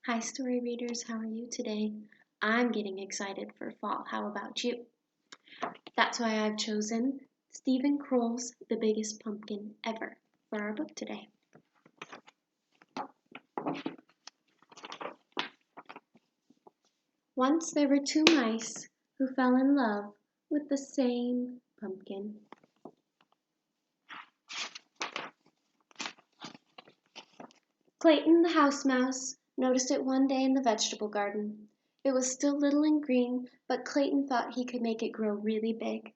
Hi, story readers. How are you today? I'm getting excited for fall. How about you? That's why I've chosen Steven Kroll's The Biggest Pumpkin Ever for our book today. Once there were two mice who fell in love with the same pumpkin. Clayton the house mouse noticed it one day in the vegetable garden. It was still little and green, but Clayton thought he could make it grow really big.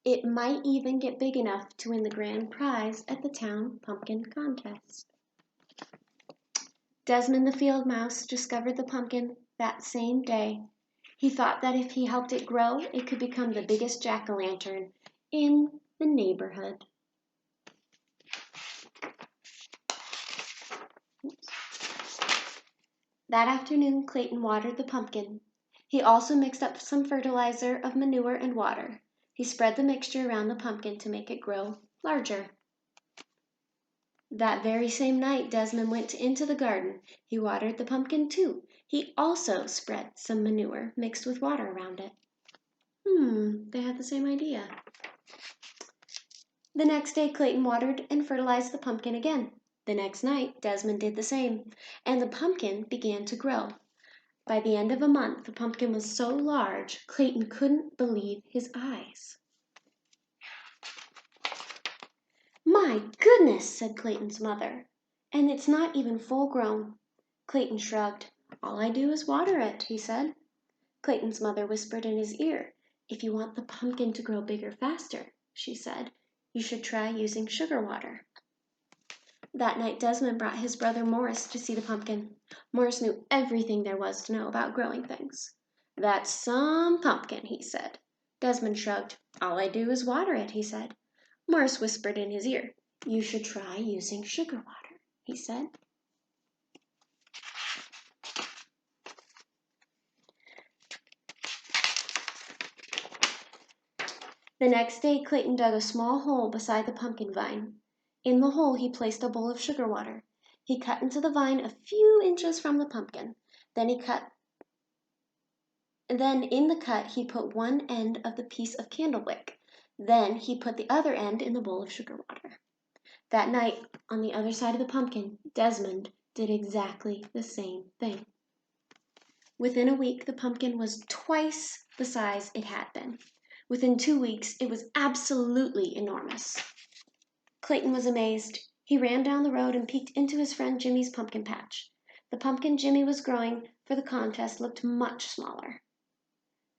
It might even get big enough to win the grand prize at the town pumpkin contest. Desmond the field mouse discovered the pumpkin that same day. He thought that if he helped it grow, it could become the biggest jack-o'-lantern in the neighborhood. That afternoon, Clayton watered the pumpkin. He also mixed up some fertilizer of manure and water. He spread the mixture around the pumpkin to make it grow larger. That very same night, Desmond went into the garden. He watered the pumpkin too. He also spread some manure mixed with water around it. They had the same idea. The next day, Clayton watered and fertilized the pumpkin again. The next night, Desmond did the same, and the pumpkin began to grow. By the end of a month, the pumpkin was so large, Clayton couldn't believe his eyes. "My goodness," said Clayton's mother, "and it's not even full grown." Clayton shrugged. "All I do is water it," he said. Clayton's mother whispered in his ear. "If you want the pumpkin to grow bigger faster," she said, "you should try using sugar water." That night, Desmond brought his brother Morris to see the pumpkin. Morris knew everything there was to know about growing things. "That's some pumpkin," he said. Desmond shrugged. "All I do is water it," he said. Morris whispered in his ear. "You should try using sugar water," he said. The next day, Clayton dug a small hole beside the pumpkin vine. In the hole, he placed a bowl of sugar water. He cut into the vine a few inches from the pumpkin. Then in the cut, he put one end of the piece of candle wick. Then he put the other end in the bowl of sugar water. That night, on the other side of the pumpkin, Desmond did exactly the same thing. Within a week, the pumpkin was twice the size it had been. Within 2 weeks, it was absolutely enormous. Clayton was amazed. He ran down the road and peeked into his friend Jimmy's pumpkin patch. The pumpkin Jimmy was growing for the contest looked much smaller.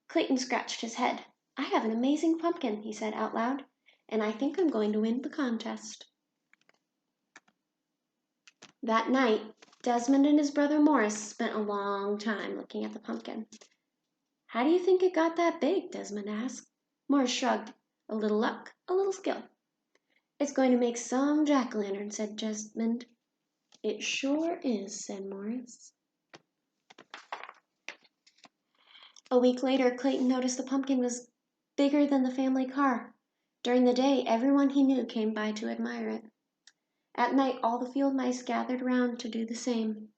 Clayton scratched his head. "I have an amazing pumpkin," he said out loud, "and I think I'm going to win the contest." That night, Desmond and his brother Morris spent a long time looking at the pumpkin. "How do you think it got that big?" Desmond asked. Morris shrugged. "A little luck, a little skill." "It's going to make some jack-o'-lantern," said Desmond. "It sure is," said Morris. A week later, Clayton noticed the pumpkin was bigger than the family car. During the day, everyone he knew came by to admire it. At night, all the field mice gathered round to do the same.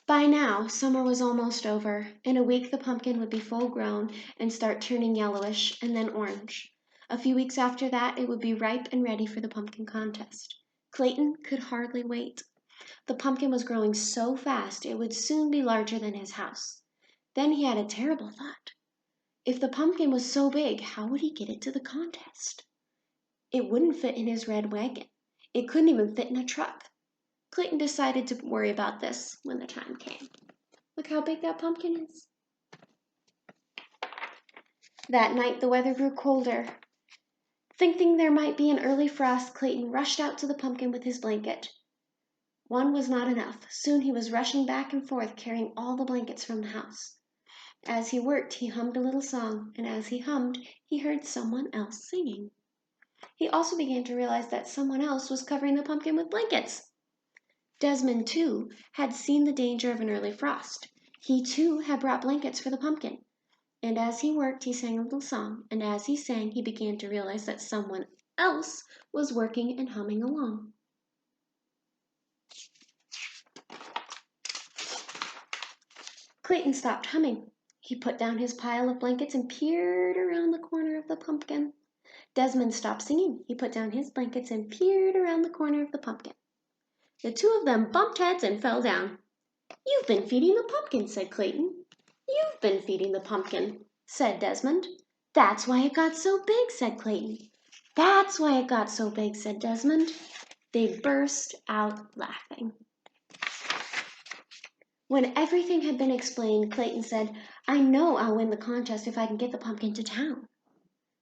By now, summer was almost over. In a week, the pumpkin would be full grown and start turning yellowish and then orange. A few weeks after that, it would be ripe and ready for the pumpkin contest. Clayton could hardly wait. The pumpkin was growing so fast it would soon be larger than his house. Then he had a terrible thought. If the pumpkin was so big, how would he get it to the contest? It wouldn't fit in his red wagon. It couldn't even fit in a truck. Clayton decided to worry about this when the time came. Look how big that pumpkin is. That night, the weather grew colder. Thinking there might be an early frost, Clayton rushed out to the pumpkin with his blanket. One was not enough. Soon he was rushing back and forth, carrying all the blankets from the house. As he worked, he hummed a little song, and as he hummed, he heard someone else singing. He also began to realize that someone else was covering the pumpkin with blankets. Desmond, too, had seen the danger of an early frost. He, too, had brought blankets for the pumpkin. And as he worked, he sang a little song, and as he sang, he began to realize that someone else was working and humming along. Clayton stopped humming. He put down his pile of blankets and peered around the corner of the pumpkin. Desmond stopped singing. He put down his blankets and peered around the corner of the pumpkin. The two of them bumped heads and fell down. "You've been feeding the pumpkin," said Clayton. "You've been feeding the pumpkin," said Desmond. "That's why it got so big," said Clayton. "That's why it got so big," said Desmond. They burst out laughing. When everything had been explained, Clayton said, "I know I'll win the contest if I can get the pumpkin to town."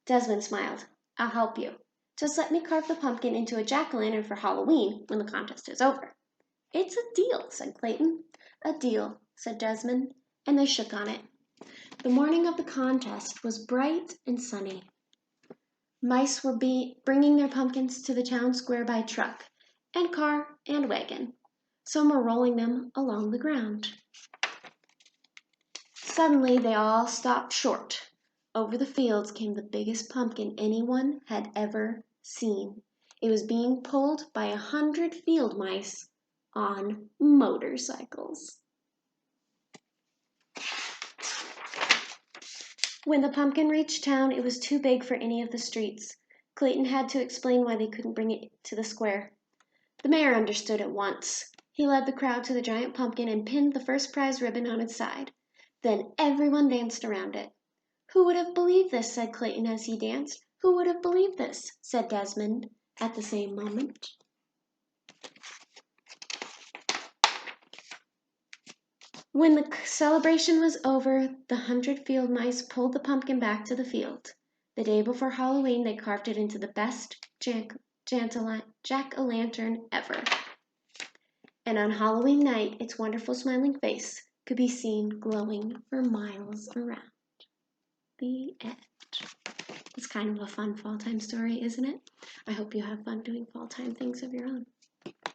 Desmond smiled. "I'll help you. Just let me carve the pumpkin into a jack-o'-lantern for Halloween when the contest is over." "It's a deal," said Clayton. "A deal," said Desmond, and they shook on it. The morning of the contest was bright and sunny. Mice were bringing their pumpkins to the town square by truck, and car, and wagon. Some were rolling them along the ground. Suddenly they all stopped short. Over the fields came the biggest pumpkin anyone had ever seen. It was being pulled by 100 field mice on motorcycles. When the pumpkin reached town, it was too big for any of the streets. Clayton had to explain why they couldn't bring it to the square. The mayor understood at once. He led the crowd to the giant pumpkin and pinned the first prize ribbon on its side. Then everyone danced around it. "Who would have believed this?" said Clayton as he danced. "Who would have believed this?" said Desmond at the same moment. When the celebration was over, the 100 field mice pulled the pumpkin back to the field. The day before Halloween, they carved it into the best jack-o'-lantern ever. And on Halloween night, its wonderful smiling face could be seen glowing for miles around. The end. It's kind of a fun fall time story, isn't it? I hope you have fun doing fall time things of your own.